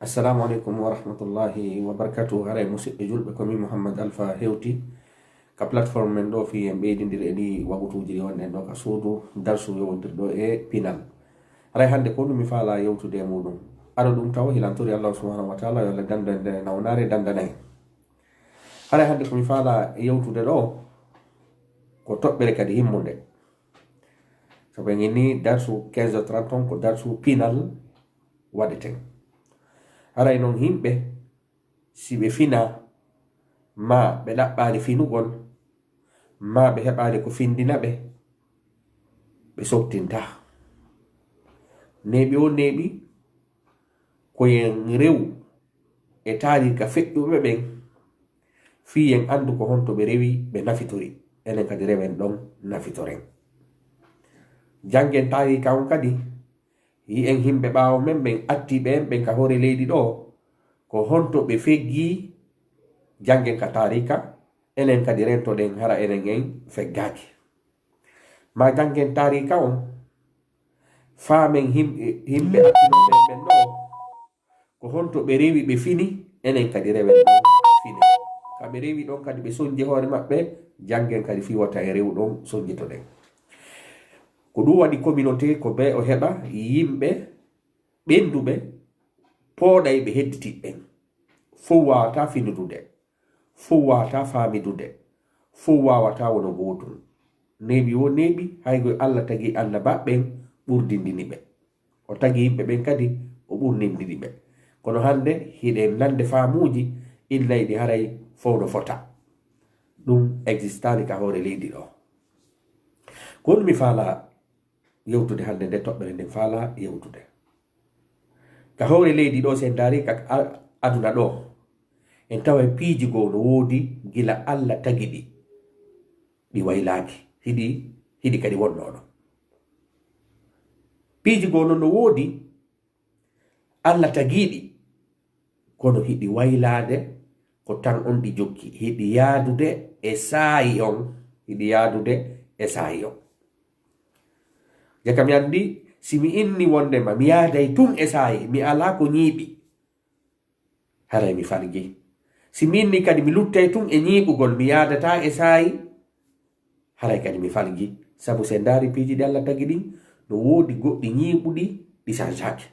Assalamu alaikum wa rahmatullahi wa barakatuh. Haray musidɓe julɓe komi Muhammad Alpha hewti ka platform men ɗo fi en ɓeydidir e ɗi wagutuji ɗi wonɗen ɗo ka suudu darsu yowdir ɗo e pinal. Haray hande ko ɗum mi faala yewtude e muɗum aɗa ɗum taw hilantori Allah subhanahu wa taala yo Allah dandande nawnare dandanayi. Haray hande ko mi faala yewtude ɗo ko toɓɓere kadi himmude, so ɓe inni darsu 15:30 ko darsu pinal waɗeten. Haray noon himɓe si ɓe fina ma ɓe ɗaɓɓaade finugol ma ɓe heɓaade ko findina ɓe, ɓe sottinta. Neeɓi o neeɓi koyen rew e taarika feƴƴuɓe ɓen fii en anndu ko honto ɓe rewi ɓe nafitori, enen kadi rewen ɗon nafitoren. Janngen taarika on kadi yi'en himɓe ɓaawo men ɓen attiɓe en ɓen ka hoore leydi ɗo ko honto ɓe feggi. Janngen ka taarika enen kadi rentoɗen hara enen en feggaki. Ma janngen taarika on faamen himɓe attinoɓen ɓen ɗo ko honto ɓe rewi ɓe fini, enen kadi rewen ɗon fini. Ka ɓe rewi ɗon kadi ɓe soñji hoore maɓɓe, janngen kadi fiwata e rew ɗon soñjitoɗen. Ko ɗum waɗi communauté ko be o heɓa yimɓe ɓenduɓe pooɗay ɓe hedditiɓɓen. Fof wawata finudude, fof wawata faamidude, fof wawata wono gootum. Neeɓi o neeɓi haygo Allah tagi annabaɓen ɓurdindini ɓe, o tagi yimɓe ɓen kadi o ɓurdindini ɓe. Kono hande hiɗen nande faamuji illayɗi haray fof no fota. Ɗum existani ka hoore leydi ɗo. Ko ɗum mi faala yewtude hande nde toɓɓere nden faala yewtude ka hoore leydi ɗo. Sen daari ka aduna ɗo en tawa piiji goo no woodi gila Allah tagi ɗi waylaaki, hiɗi kadi wonnoɗo. Piiji goo no woodi Allah tagiiɗi kono hiɗi waylaade ko tan on ɗi jokki, hiɗi yaadude e saayi on, hiɗi yaadude e saayi on. Jaka mi andi si mi inni wondema mi yaaday tun e saayi, mi ala ko ñiiɓi, haray mi falgi. Si mi inni kadi mi luttay tun e ñiiɓugol, mi yaadata e saayi, haray kadi mi falgi. Sabu sen daari piiji ɗi Allah tagi ɗin no woodi goɗɗi ñiiɓuɗi ɗi chargeake,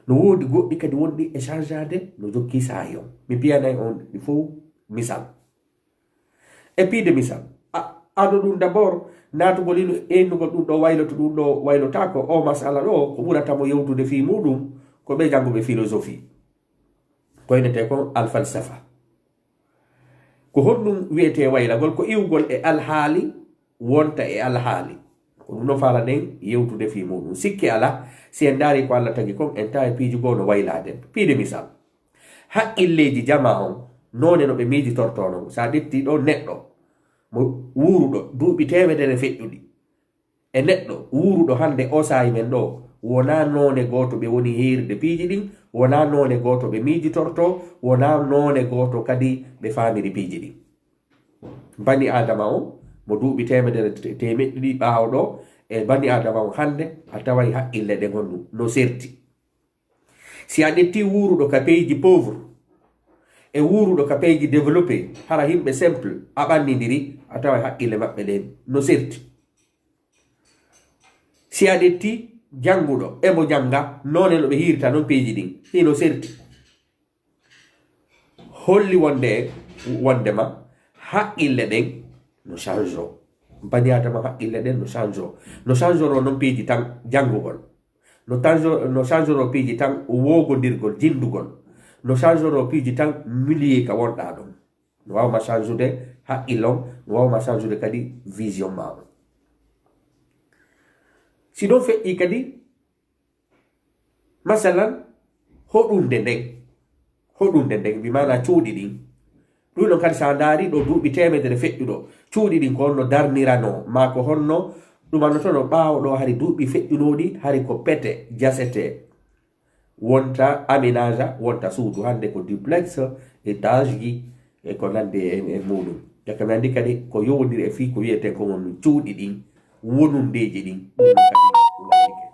no woodi goɗɗi kadi wonɗi e chargeade no jokki saayi on. Mi piyanay on ɗi fof misal. E piide misal aɗo ɗum d'abord naatugol ino ennugol ɗum ɗo wayloto ɗum ɗo waylotako o masala ɗo ko ɓuratamo yewtude fi muɗum ko ɓe janguɓe philosophie ko innete ko alfalsafa. Ko honɗum wiyete waylagol ko iwgol e alhaali wonta e alhaali. Ko ɗum ɗon faala nden yewtude fi muɗum. Sikki ala si en daari ko Allah tagi kon en tawi piiji goo no wayladen. Piide misal haqqilleji jama on none no ɓe miijitortono. Sa ƴetti ɗo neɗɗo mo wuuruɗo duuɓi temedere feƴƴuɗi e neɗɗo wuuruɗo hande o saayi men ɗo, wona none goto ɓe woni heerde piiji ɗin, wona none goto ɓe miijitorto, wona none goto kadi ɓe faamiri piiji ɗin. Bani adama o mo duuɓi temedere temeɗɗiɗi ɓaawɗo e bani adama o hande a taway haqqille ɗe gonɗum no serti. Si a ƴetti wuuruɗo ka peyji pauvre e wuuruɗo ka peyji développé, hara himɓe simple a ɓannidiri, a tawa haqqille maɓɓe ɗen no serti. Si a ƴetti jannguɗo emo jannga none no ɓe hirta noon peeji ɗin hino serti. Holli wondema haqqille ɗen no change o, bani adama haqqille ɗen no change o. No change o noon peeji tan janngugol, no change o peeji tan wogodirgol jindugol, no change o piiji tan milier ka wonɗa ɗon. No wawma change ude haqqillon, no wawma change ude kadi vision ma on. Si ɗon feƴƴi kadi masalan hoɗunde nden bimana cuuɗi ɗin ɗum ɗon kadi sa daari ɗo duuɓi temedere feƴƴuɗo cuuɗi ɗin ko honno darnirano ma ko honno ɗumannotono ɓaawo ɗo hari duuɓi feƴƴunoɗi hari ko pete jasete, wonta aménage, wonta suudu hande ko duplex étage ji e ko nandi e muɗum. Jaka mi andi kadi ko yowodiri e fii ko wiyete ko won cuuɗi ɗin wonundeji ɗin ɗum kadi waylike.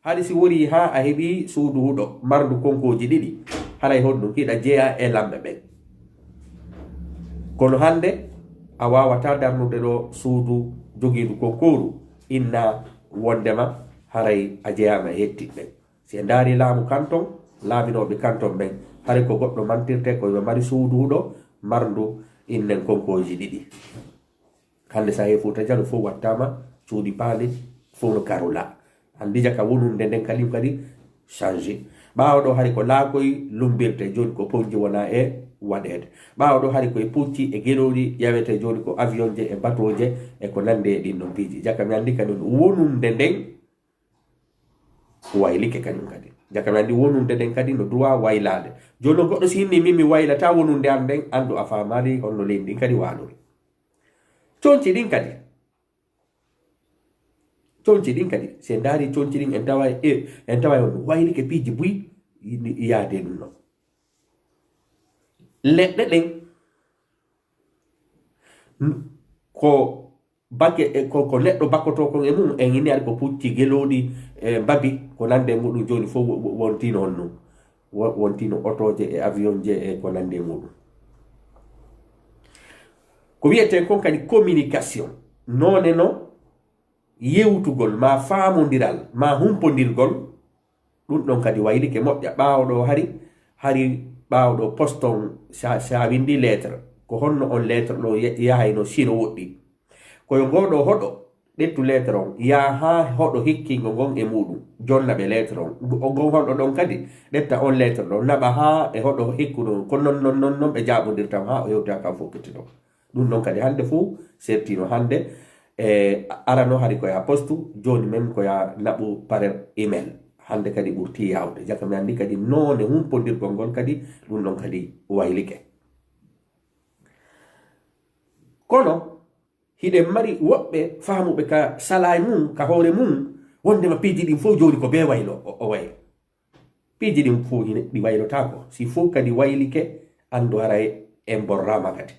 hadi si wori ha a heɓi suudu huɗo mardu konkoji ɗiɗi haray honɗum hiɗa jeeya e lamɓe ɓen. kono hande a wawata darnude ɗo suudu jogiidu konkoru inna wondema haray a jeeyama e hettiɓe. si en daari laamu kanton laaminoɓe kanton ɓen haray ko goɗɗo mantirte koyo mari suudu huɗo mardu innen konkoji ɗiɗi. hande sa he Fouta Jallow fof wattama cuuɗi paali fof no karula andija ka wonunde nden kadim kadi changé. ɓawo ɗo hari ko laakoy lumbirte joni ko ponji wona e waɗede. ɓawo ɗo hari koye pucci e gueɗoɗi ƴawete joni ko avion je e bateau je e ko nande e ɗin ɗon piiji. jaka mi andi kadi wonunde nden waylike kañum kadi. jaka mi andi wonunde nden kadi no droit waylade. joni noon goɗɗo si hinni min mi waylata wonunde an nden andu a famali holno leydi ɗin kadi walori. conci ɗin kadi si en daari conci ɗin en tawa on waylike piiji buyi yaade ɗum noon. leɗɗe ɗen ko bakke ko neɗɗo bakkoto kon e mum en ini ari ko pucci geloɗi babi ko nande muɗum joni fof wontino on ɗum wontino otoje e avion je e ko nande muɗum. ko wiyete kon kadi communication none no yewtugol ma famodiral ma humpodirgol ɗum ɗon kadi waylike moƴƴa. ɓawoɗo hari ɓawoɗo poston sa windi lettre ko honno on lettre ɗo yahayno sino woɗɗi koyo ngoɗo hoɗo ɗettu lettre on yaha ha hoɗo hikkingo ngon e muɗum jonnaɓe lettre on gon hoɗo ɗon kadi ɗetta on lettre ɗon naɓa ha e hoɗo hikkuɗo ko non ɓe jaɓodirtam ha o yewta kam fokkiti ɗon. ɗum ɗon kadi hande fuu sertino hande arano hari koya postu joni même koya naɓu par email hande kadi ɓurti yawde. jaka mi andi kadi none humpodirgol ngol kadi ɗum ɗon kadi waylike. kono hiɗen mari woɓɓe faamuɓe ka sala mum ka hoore mum wondema piiji ɗin fof joni ko be waylo o way. piiji ɗin fof ɗi waylotako si fof kadi waylike andu haray en borrama kadi.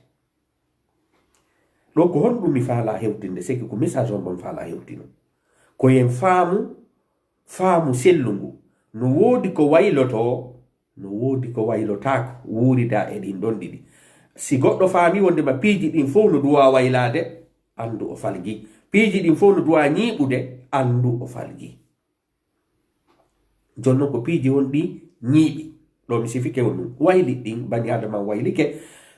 ɗo ko honɗum mi faala hewtinde seki ko message on bon faala hewtino koyen faamu sellungu no woodi ko wayloto no woodi ko waylotako wuurida e ɗin ɗon ɗiɗi. si goɗɗo faami wondema piiji ɗin fof no duwa waylade andu o falgi. piiji ɗin fof no duwa ñiiɓude andu o falgi. jonnon ko piiji won ɗi ñiiɓi ɗo mi sifike on ɗum wayli ɗin bani adama waylike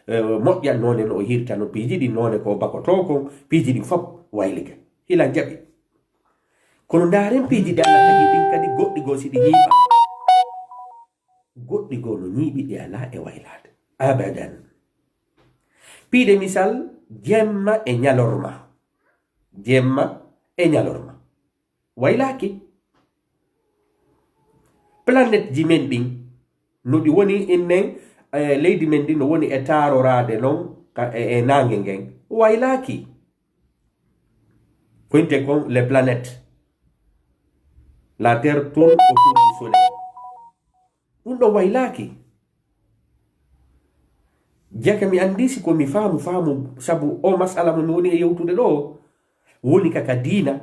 moƴƴan none no o hirta no piiji ɗin none ko bakoto kon piiji ɗin fof waylike hila jaɓi. kono ndaren piiji ɗi Allah tagi ɗin kadi goɗɗi goo si ɗi ñiiɓa goɗɗi goo no ñiiɓi ɗi ala e waylade abadan. piide misal jemma e ñalorma waylaki. planète ji men ɗin no ɗi woni innen leydi men ɗi no woni e tarorade noon e nangue ngen waylaki. koynte kon les planètes la terre tourne autour du soleil ɗum ɗo waylaki. jaka mi andi si ko mi faamu sabu o masala mo mi woni e yewtude ɗo woni kaka diina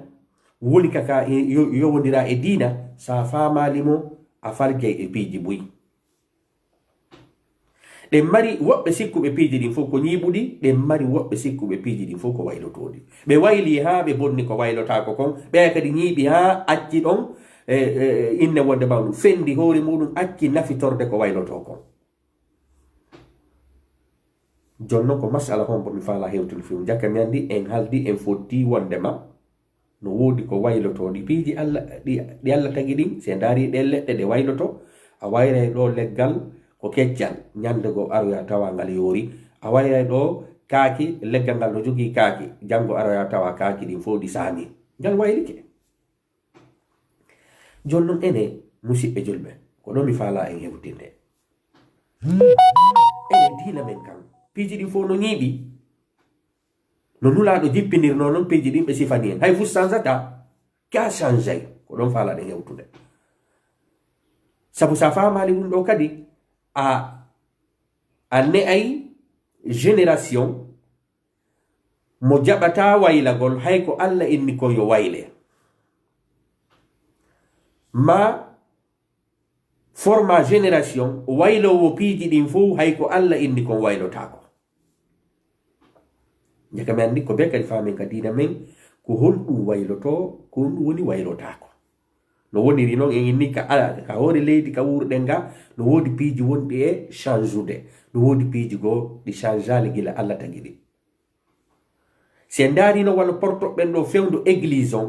woni kaka yowodira e diina sa faamalimo a falgay e piiji buyi. ɗen mari woɓɓe sikkuɓe piiji ɗin fof ko ñiiɓuɗi ɗen mari woɓɓe sikkuɓe piiji ɗin fof ko waylotoɗi. ɓe wayli ha ɓe bonni ko waylotako kon ɓe kadi ñiiɓi ha acci ɗon inne wonde mawɗum fendi hoore muɗum acci nafitorde ko wayloto kon. jonnon ko masala hombo mi faala hewtude fiw jakka mi andi en haldi en fotti wondema no woodi ko waylotoɗi piiji Allah ɗi Allah tagi ɗin se daari ɗen leɗɗe ɗe wayloto a wayray ɗo leggal ko keccal ñande go aroya tawa ngal yoori a wayray ɗo kaaki leggal ngal no jogii kaaki janngo aroya tawa kaaki ɗin fof ɗi saami ngal waylike. jonnon ene musidɓe julɓe ko ɗo mi faala en hewtinde ene diina men kan piiji ɗin fof no ñiiɓi no nulaaɗo jippinirno noon piiji ɗin ɓe sifani en hay fu changeata ka changey ko ɗon faalaɗen hewtude. sabu sa faamaali ɗum ɗo kadi a ne'ay génération mo jaɓata waylagol hay ko Allah inni ko yo wayle. ma forma génération waylowo piiji ɗin fo hayko Allah inni kon waylotako jaka mi andi ko be kadi famin ka dina men ko honɗum wayloto ko honɗum woni waylotako no woniri noon en inni ka hoore leydi ka wurɗen nga no wodi piiji wonɗi e change no wodi piiji goo ɗi changeali gila Allah tagi ɗi si en darino wano portoɓɓen ɗo fewndo église on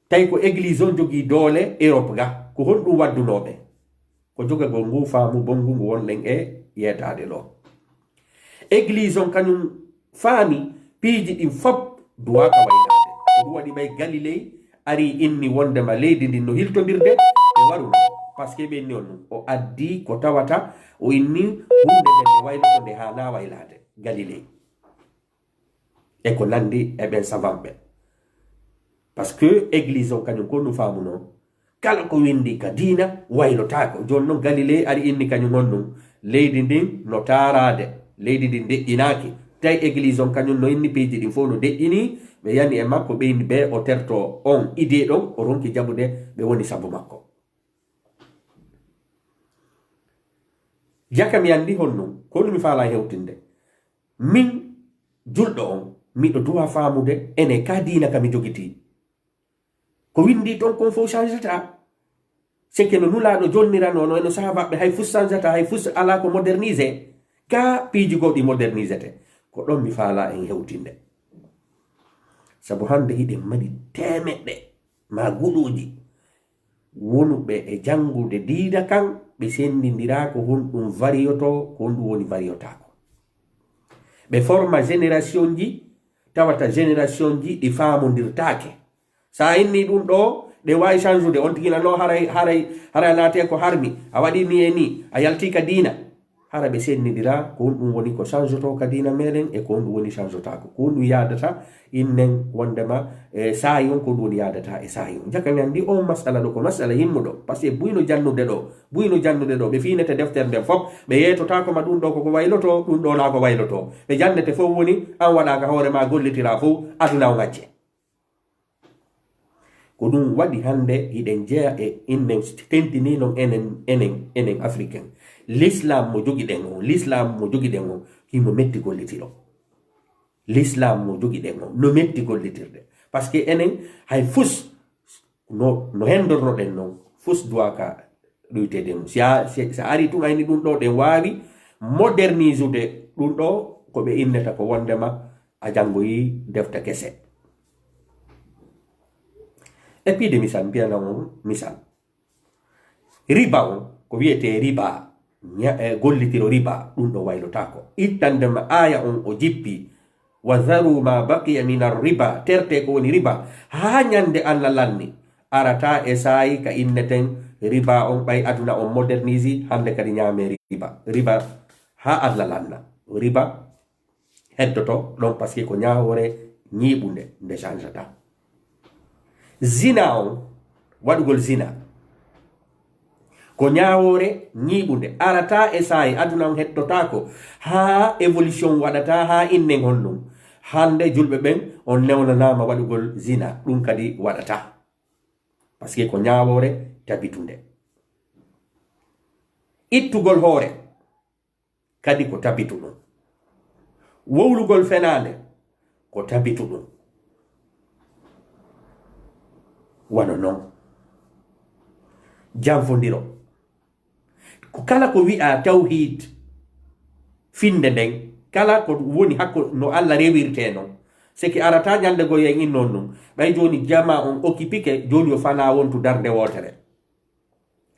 tawi ko église on jogii doole Europe ga ko honɗum waddunoɓe ko jogagol ngu faamu bongu ngu wonɗen e yetade ɗo église on kañum faami piiji ɗin fop duwaka waynade ko ɗum waɗi ɓay Galilei ari inni wondema leydi ndin no hiltodirde e waruno par ce que ɓe inni on ɗum o addi ko tawata o inni hunde nden nde wayloto nde hana waylade Galilei e ko nandi e ɓen savant ɓe par ce que église on kañum ko ɗum faamu noon kala ko windi ka diina waylotako joni noon Galilei ari inni kañum on ɗum leydi ndin no tarade leydi ndin deƴƴinaki tawi église on kañum no inni piiji ɗin fof no deƴƴini ɓe yani e makko ɓeyni ɓe o terto on idée ɗon o ronki jaɓude ɓe woni sabu makko jaka mi andi honɗum ko ɗum mi faala hewtinde min julɗo on miɗo duwa faamude ene ka diina kami jogiti ko windi ton kon fof changeta seke no nulaɗo jonnirano no eno sahabaɓe hay fus changeta hay fus ala ko modernisé ka piiji goɗɗi modernisete ko ɗon mi faala en hewtinde sabu hande hiɗen mari temeɗɗe ma guɗuji wonuɓe e jangude diida kan ɓe sendidira ko honɗum variyoto ko honɗum woni variyotako ɓe forma génération ji tawata génération ji ɗi famodirtake sa inni ɗum ɗo ɗe wawi change on tigina no haray naate ko harmi a waɗi ni e ni a yalti ka diina hara ɓe sennidira ko honɗum woni ko change to ka diina meɗen e ko honɗum woni change tako ko honɗum yadata innen wondema saayi on ko honɗum woni yadata e saayi on jaka mi andi on masala ɗo ko masala yimmuɗo par ce que buyno jannude ɗo ɓe finete deftere nden fof ɓe yeytotako ma ɗum ɗo koko wayloto ɗum ɗo na ko wayloto ɓe jannete fof woni an waɗaka hoore ma gollitira fof aduna o gacce ko ɗum waɗi hande hiɗen jeeya e innen tentini non enen africain l'islam mo jogiɗen o himo metti gollitiro l'islam mo jogiɗen o no metti gollitirde par ce que enen hay fus no hendornoɗen noon fus duwaka ɗoytede mum si ari tun ayni ɗum ɗo ɗen wawi modernizude ɗum ɗo ko ɓe inneta ko wondema a jangoyi defta kese e piide misal mbiyana on misal riba on ko wiyete riba gollitiro riba ɗum ɗo waylotako ittandema aya on o jippi wa dharu ma baqiya min arriba terte ko woni riba ha ñande Allah lanni arata e saayi ka inneten riba on ɓay aduna on modernisi hande kadi ñaame riba ha Allah lanna riba heddoto ɗon par ce que ko ñawore ñiɓunde nde changeta zina on waɗugol zina ko ñawore ñiɓunde arata e saayi aduna on hettotako ha évolution waɗata ha innen honɗum hande julɓe ɓen on newnanama waɗugol zina ɗum kadi waɗata par ce que ko ñawore tabitunde ittugol hoore kadi ko tabitu ɗum wowlugol fenande ko tabitu ɗum wano noon janfodiro ko kala ko wi'a tawhid finde nden kala ko woni hakko no Allah rewirte noon seki arata ñande go yen innon ɗum ɓay joni jama on occupike joni o fana wontu darde wotere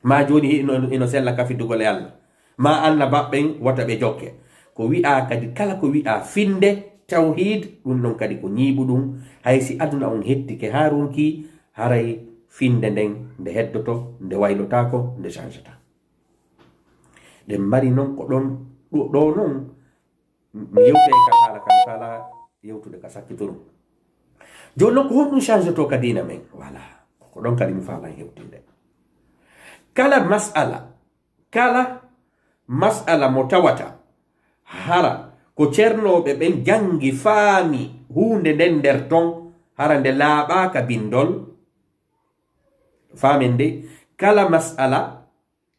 ma joni ino sella kafidugol e Allah ma anna baɓɓen wata ɓe jokke ko wi'a kadi kala ko wi'a finde tawhid ɗum ɗon kadi ko ñiiɓu ɗum haysi aduna on hettike ha ronki haray finde nden nde heddoto nde waylotako nde changeta ɗen mari noon ko ɗon ɗo noon mi yewte ka haala kan kala yewtude ka sakkitorum joni noon ko honɗum changeto ka dina men voilà ko ɗon kadi mi faala hewtinde kala mas'ala mo tawata hara ko ceernoɓe ɓen jangi faami hunde nden nder ton hara nde laaɓaka bindol famende kala mas'ala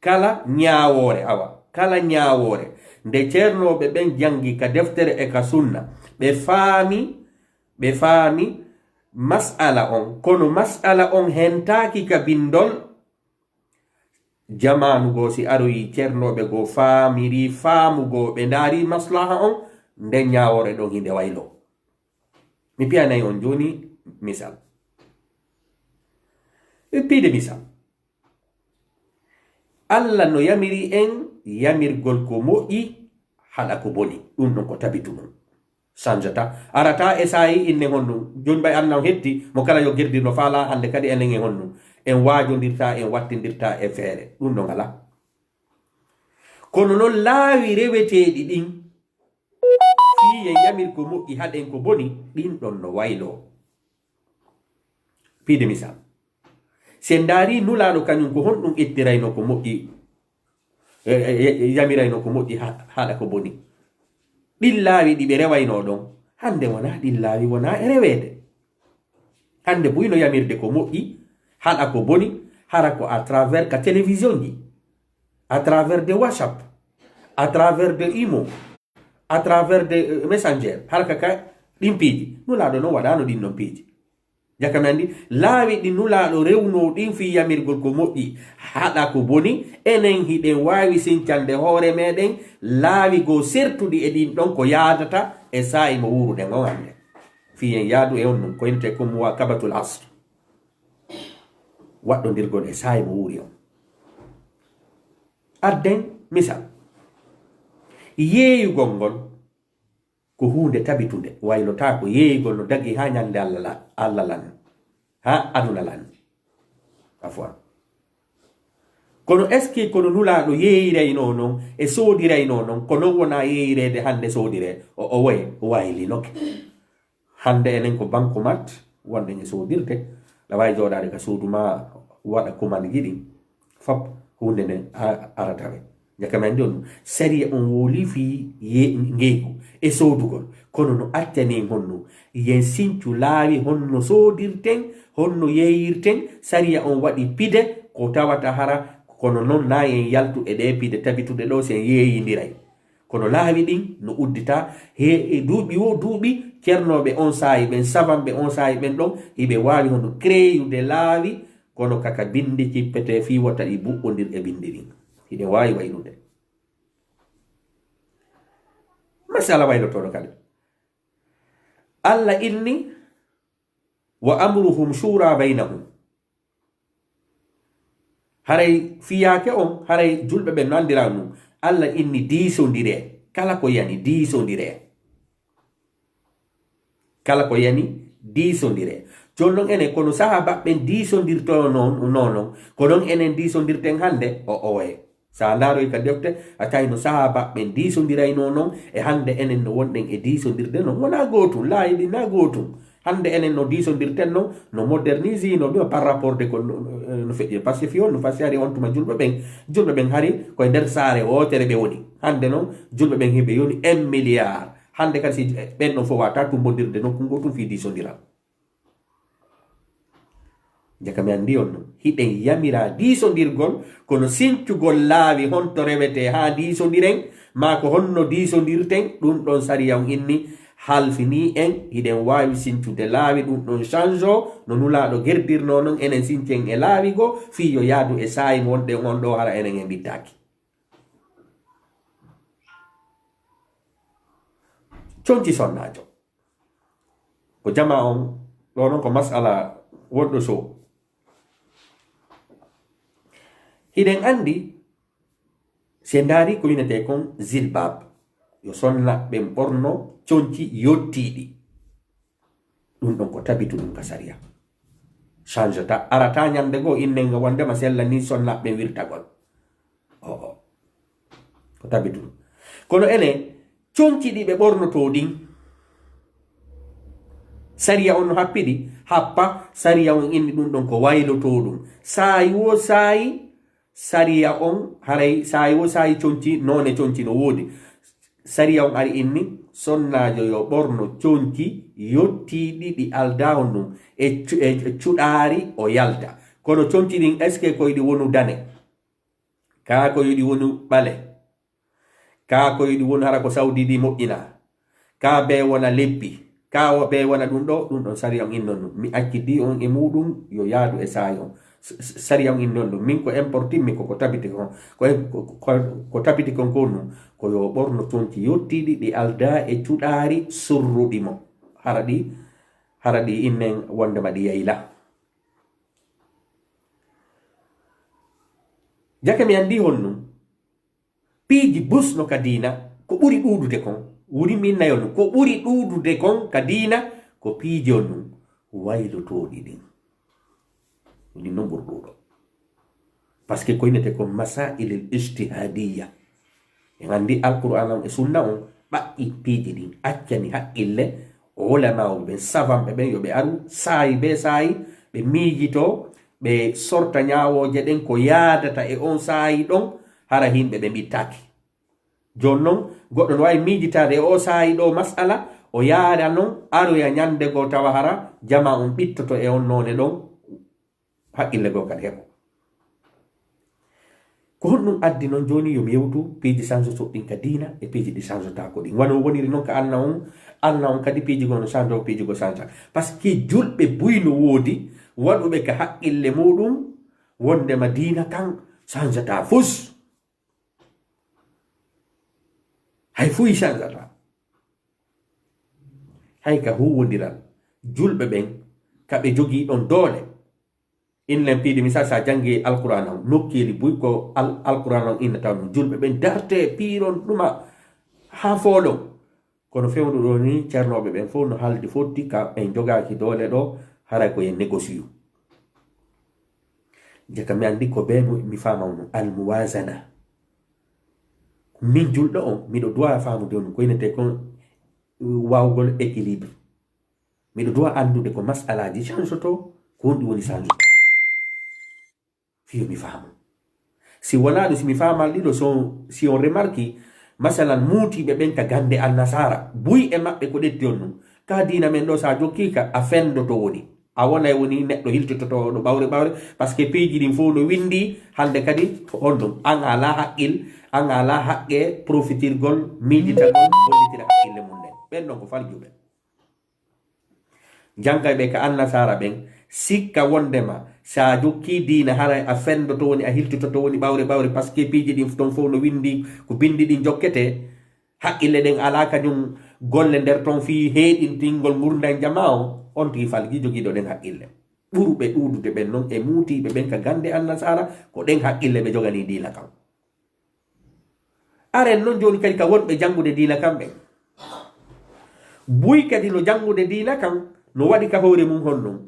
kala nyaawore awa kala nyaawore nde ceernoɓe ɓen jangi ka deftere e ka sunna ɓe faami mas'ala on kono mas'ala on hentaki ka bindol jamanu go si aroyi ceernoɓe go faamiri faamugo ɓe ndaari maslaha on nden nyaawore ɗon hinde waylo mi piyanayi on joni misal piide misal Allah no yamiri en yamirgol ko moƴƴi haɗa ko boni ɗum ɗon ko tabitu mum sanjata arata e sayi inne honnu joni ɓay annan hetti mo kala yo gerdirno faala hande kadi enen e honnu en waajodirta en wattindirta e feere ɗum ɗon ala kono noon laawi reweteɗi ɗin fiye yamir ko moƴƴi haɗen ko boni ɗin ɗon no waylo piide misal sen daari nulaɗo kañum ko honɗum ettirayno ko moƴƴi yamirayno ko moƴƴi haɗa ko boni ɗin laawi ɗi ɓe rewayno ɗon hande wona ɗin laawi wona e rewede hande buyno yamirde ko moƴƴi haɗa ko boni hara ko à travers ka télévision ji à travers de WhatsApp à travers de imo à travers de messenger harka ka ɗin piiji nulaɗo noon waɗano ɗin ɗon piiji jakami andi laawi ɗi nulaɗo rewno ɗin fi yamirgol ko moƴƴi haɗa ko boni enen hiɗen wawi sincande hoore meɗen laawi go sertuɗi e ɗin ɗon ko yadata e sa'i mo wuruɗen on hande fiyen yaadu e on ɗum ko inte comme wa kabatul asr waɗɗodirgol e sa'i mo wuri on adden misal yeeyugol ngol ko hunde tabitunde waylota ko yeeyugol no dagi ha ñande Allah lan ha aduna lan afwan kono est ce que kono nulaɗo yeeyrayno noon e soodirayno noon ko non wona yeeyrede hande soodire o woye waylinoke hande enen ko bankomat wonde ñe soodirde la wawi jooɗade ka suudu ma waɗa commande jiɗi fop hunde nde aratawe jakami andi on sariya on woli fi ngeygu e soodugol kono no accani honno yen sincu laawi honno soodirten honno yeeyirten sariya on waɗi pide ko tawata hara kono noon na en yaltu e ɗe pide tabitude ɗo sen yeeyindiray kono laawi ɗin no uddita e duuɓi wo duuɓi ceernoɓe on saayi ɓen savanɓe on saayi ɓen ɗon hiɓe wawi hono créyude laawi kono kaka bindi cippete fi wata ɗi buɓɓodir e bindi ɗin hiɗen wawi waylude masala waylotoɗo kadi Allah inni wa amruhum shura baynahum haray fiyake on haray julɓe ɓe no andira num Allah inni diisodire kala ko yani diisodire kala ko yani diisodire jon non enen kono sahaba ɓen diisodirto nonon ko non enen diisodirten hande o waye sa ndaaroy ka defte a tawi no sahaba ɓen diisondirayno noon e hande enen no wonɗen e diisodirde noon wona gootum laayi ɗi na gootum hande enen no diisondirten noon no modernise no ɗo par rapport de ko no feƴƴi par ce que fiyon no fasi hari on tuma julɓe ɓen hari koye nder saare wotere ɓe woni hande noon julɓe ɓen heɓe yoni 1 milliard hande kadi si ɓen ɗon fof wata tumbodirde nokku gotum fi diisodiral jakami andi on noon hiɗen yamira diisodirgol kono sincugol laawi honto rewete ha diisodiren ma ko honno diisodirten ɗum ɗon sariya on inni halfini en hiɗen wawi sincude laawi ɗum ɗon change o no nulaɗo gerdirno noon enen sincen e laawi go fi yo yaadu e saayi wonɗen on ɗo hara enen e bittaki conci sonnajo ko jama on ɗo noon ko masala wonɗo so hiɗen andi se ndaari ko winete kon zilbab yo sonna ɓen ɓorno conci yottiɗi ɗum ɗon ko tabitu ɗum ka sariya changeta arata ñande goo innenga wondema sella ni sonnaɓe wirtagol ko tabitu ɗum kono ene conci ɗi ɓe ɓornoto ɗin sariya on no happiɗi happa sariya on inni ɗum ɗon ko wayloto ɗum saayi wo saayi sariya on haray saayi wo saayi conci none conci no woodi sariya on ari inni sonnajo yo ɓorno conci yottiɗi ɗi alda on ɗum e cuɗaari o yalta kono conci ɗin est ce que ko yiɗi wonu dane, ka ko yiɗi wonu ɓale, ka ko yiɗi wonu hara ko Saudi ɗi moƴƴina, ka be wona leppi, ka be wona ɗum ɗon sariya on innon ɗum. Mi accidi on e muɗum yo yaadu e sayi on. Sariya on innon ɗum. Min ko importin mi ko tabiti kon ko tabiti kon konnu ko yo ɓorno conci yottiɗi ɗi alda e cuɗari surruɗi mo hara ɗi innen wondema ɗi yayla. Jake mi andi honnum piiji busno ka diina ko ɓuri ɗuuɗude kon wuri min nayon ɗum ko ɓuri ɗuuɗude kon ka diina ko piiji on ɗum waylotoɗi ɗin woni non ɓuri ɗuuɗo par ce que koynete ko masailil ijtihadiya en andi alquran on e sunna on ɓaƴƴi piiji ɗin accani haqqille ulama ɓen savanɓe ɓen yo ɓe aru saayi be saayi ɓe miijito ɓe sorta ñawoje ɗen ko yaadata e on saayi ɗon hara himɓe ɓe ɓittaki. Jon non goɗɗo no wawi miijitade e o saayi ɗo masala o yaada non aroya ñande go tawa hara jama on ɓittoto e on none ɗon haqqille go kadi heɓo. Ko honɗum addi noon joni yomi yewtu piiji change ɗin ka diina e piiji ɗi change tako ɗin wano woniri noon ka anna on kadi piiji go no change o piiji go change par ce que julɓe buyno woodi waɗuɓe ka haqqille muɗum wondema diina kan changeta fus hay fuyi changeta hay ka huwodiral julɓe ɓen kaɓe jogii ɗon doole inlen piidi misal sa jangi alquran on nokkiri buy ko alquran on innata ɗum julɓe ɓen darte piiron ɗuma ha foolon kono fewnu ɗo ni ceernoɓe ɓen fof no haldi fotti ka en jogaki doole ɗo haray ko yen négocie jaka mi andi ko be mi fama on almuwazana min julɗo on miɗo duwa famude on ko inete kon wawgol équilibre miɗo duwa andude ko masalaji change to ko honɗi woni change fiyo mi faamu si wona ɗum si mi famal ɗiɗo si on remarki masalan muutiɓe ɓen ka gande annasara buy e maɓɓe ko ɗetti on ɗum ka dina men ɗo sa jokkika a fendoto woni a wonay woni neɗɗo hiltitoto ɗo ɓawre par ce que piiji ɗin fof no windi hande kadi on ɗum an ala haqqil an ala haqqe profitirgol miijita ɗum hollitira haqqille mum nden ɓen ɗon ko faljuɓe jangay ɓe ka annasara ɓen sikka wondema sa jokki diina haray a fendoto woni a hiltitoto woni ɓawre par ce que piiji ɗin ton fof no windi ko bindi ɗin jokkete haqqille ɗen ala kañum golle nder ton fi heeɗintingol gurdan jama on tigi falgi jogiiɗo ɗen haqqille ɓurɓe ɗuudude ɓen noon e muutiɓe ɓen ka gande annasara ko ɗen haqqille ɓe jogani diina kam aren noon joni kadi ka wonɓe jangude diina kam ɓen buy kadi no jangude diina kam no waɗi ka hoore mum honɗum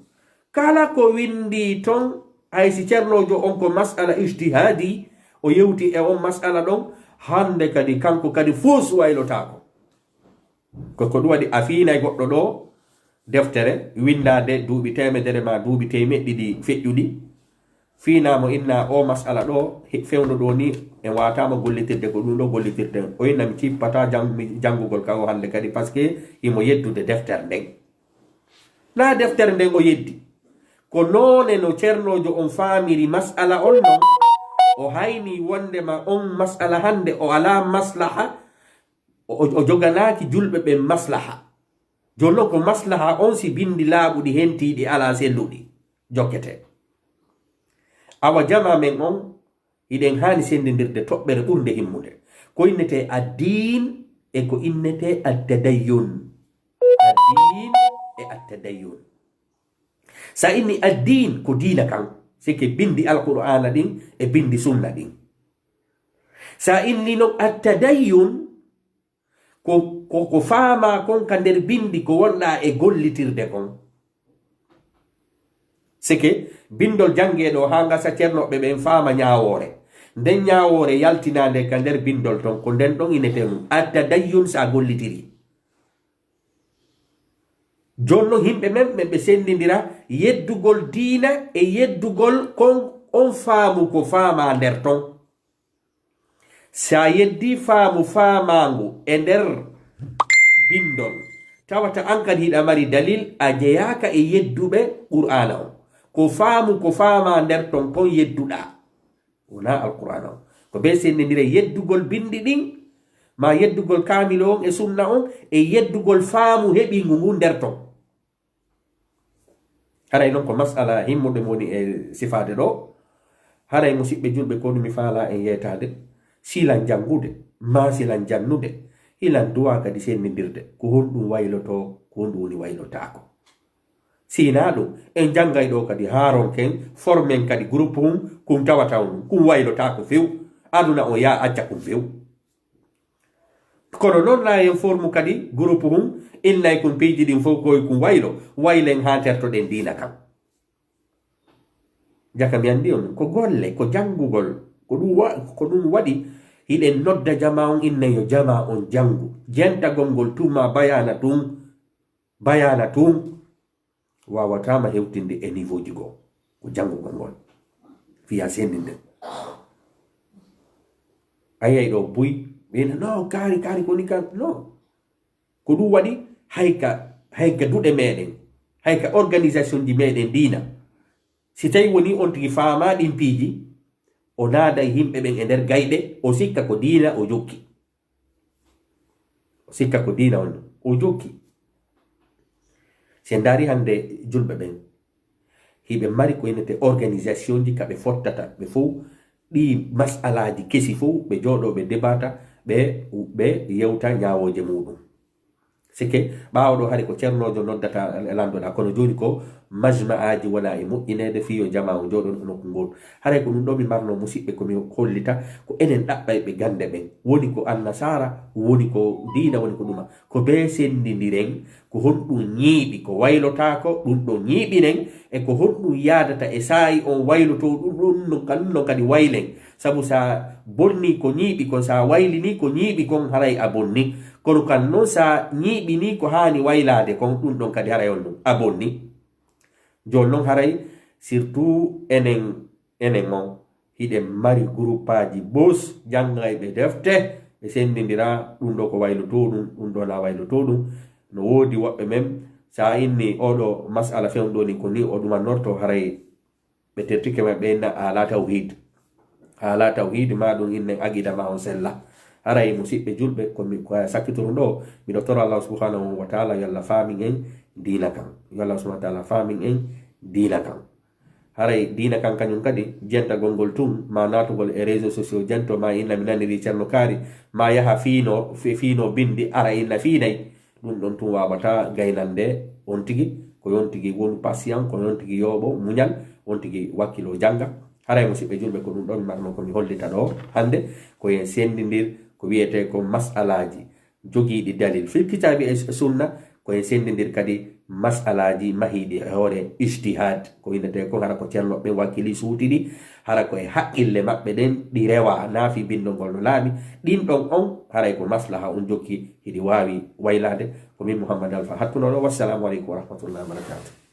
kala ko windi ton haysi ceernojo on ko masala ijtihadi o yewti e on masala ɗon hande kadi kanko kadi fus waylotako koko ɗum waɗi a fiinay goɗɗo ɗo deftere windade duuɓi temedere ma duuɓi temeɗɗiɗi feƴƴuɗi fiinamo inna o masala ɗo fewno ɗo ni en watama gollitirde ko ɗum ɗo gollitirde o inna mi cippata jangugol kawo hande kadi par ce que imo yeddude deftere nden na deftere nden o yeddi ko noone no ceernojo on faamiri masala on non o hayni wondema on masala hande o ala maslaha o joganaki julɓe ɓen maslaha jonnon ko maslaha on si bindi laaɓuɗi hentiɗi ala selluɗi jokkete awa jama men on iɗen hani sendidirde toɓɓere ɓurde himmude ko innete addin e ko innete attadayyun addin e attadayyun sa inni addin ko diina kan sike bindi alqur'ana ɗin e bindi sunna ɗin sa inni no attadayyun ko faama kon ka nder bindi ko wonɗa e gollitirde kon sike bindol jangeɗo ha gasa ceernoɓe ɓen faama ñawore nden ñawore yaltinade ka nder bindol ton ko nden ɗon inete mum attadayyun sa gollitiri jonno himɓe men ɓe sendidira yeddugol diina e yeddugol kon on faamu ko faama nder ton sa yeddi faamu faamangu e nder bindol tawata an kadi hiɗa mari dalil a jeyaka e yedduɓe qur'ana on ko faamu ko faama nder ton kon yedduɗa wona alqur'ana o ko be sendindire yeddugol bindi ɗin ma yeddugol kamilo on e sunna on e yeddugol faamu heɓingu ngu nder ton haray noon ko masala himmuɗe woni e sifade ɗo haray musidɓe julɓe ko mi faala en yeytade silan jangude ma silan jannude hilan duwa kadi sendidirde ko honɗum wayloto ko honɗum woni waylotako sina ɗum en janggay ɗo kadi haronken formen kadi groupe kum tawata on kum waylotako few aduna o ya acca kum few kono noon la en formu kadi groupe innay kum piiji ɗin fof koye kum waylo waylen ha tertoɗen dina kam jaka mi andi on ko golle ko janngugol ko ɗum waɗi hiɗen nodda jama on inna yo jama on jangu jentagol ngol tuma bayana tum wawatama hewtinde e niveau ji goo ko janngugol ngol fiya sendinde ayay ɗo buy ɓena no kaari koni kam no ko ɗum waɗi hayka duɗe meɗen hayka organisation ji meɗen dina si tawi woni on tigi faama ɗin piiji o naada e yimɓe ɓen e nder gayɗe o sikka ko diina o jokki o jokki se ndaari hannde julɓe ɓen hiɓe mari ko yenete organisation ji kaɓe fottata ɓe fof ɗi masalaji kesi fof ɓe jooɗo ɓe debata ɓe yewta ñawoje muɗum sike ɓaawɗo hari ko ceernojo noddata landoɗa kono joni ko majma aji wona e moƴƴinede fiyo jama o jooɗon nokku ngol haray ko ɗum ɗo mi marno musidɓe komi hollita ko enen ɗaɓɓay ɓe gande ɓen woni ko annasara woni ko diina woni ko ɗuma ko be sendidiren ko honɗum ñiiɓi ko waylotako ɗum ɗo ñiiɓinen e ko honɗum yadata e saayi on wayloto ɗum ɗum kadi waylen sabu sa bonni ko ñiiɓi kon sa waylini ko ñiiɓi kon haray a bonni kono kan noon sa ñiiɓini ko hani waylade kon ɗum ɗon kadi haray on ɗum a bonni joni noon haray surtout enen on hiɗen mari groupe aji bos janngayɓe defte ɓe sendidira ɗum ɗo ko wayloto ɗum ɗo na wayloto ɗum no woodi woɓɓe men sa inni oɗo masala fewɗo ni ko ni o ɗumannorto haray ɓe tertike ma ɓe inna ala tawhid ma ɗum innen aqida ma on sella haray musidɓe julɓe ko sakkitoro ɗo miɗo toro allah subhanahu wa taala yo allah faamin en diina kan yo allah subhanahu wa taala faamin en diina kan haray diina kan kañum kadi jentagol ngol tun ma natugol e réseau sociaux jento ma inna mi naniri ceerno kaari ma yaha fiino bindi ara inna fiinay ɗum ɗon tun wawata gaynande on tigi ko yon tigi wonu patient ko yon tigi yooɓo muñal on tigi wakkilo janga haray musidɓe julɓe ko ɗum ɗon mi marno komi hollita ɗo hande koyen sendidir ko wiyete ko masalaji jogiiɗi dalil fil kitabi e sunna koyen sendidir kadi masalaji mahiɗi e hoore ijtihad ko windete ko hara ko ceernoɓe wakkili suutiɗi hara koye haqqille maɓɓe ɗen ɗi rewa naafi bindol no laaɓi ɗin ɗon on haray ko maslaha on jokki hiɗi wawi waylade ko min Mouhammad Alpha hattunoɗo wassalamu aleykum wa rahmatullahi wa barakatuh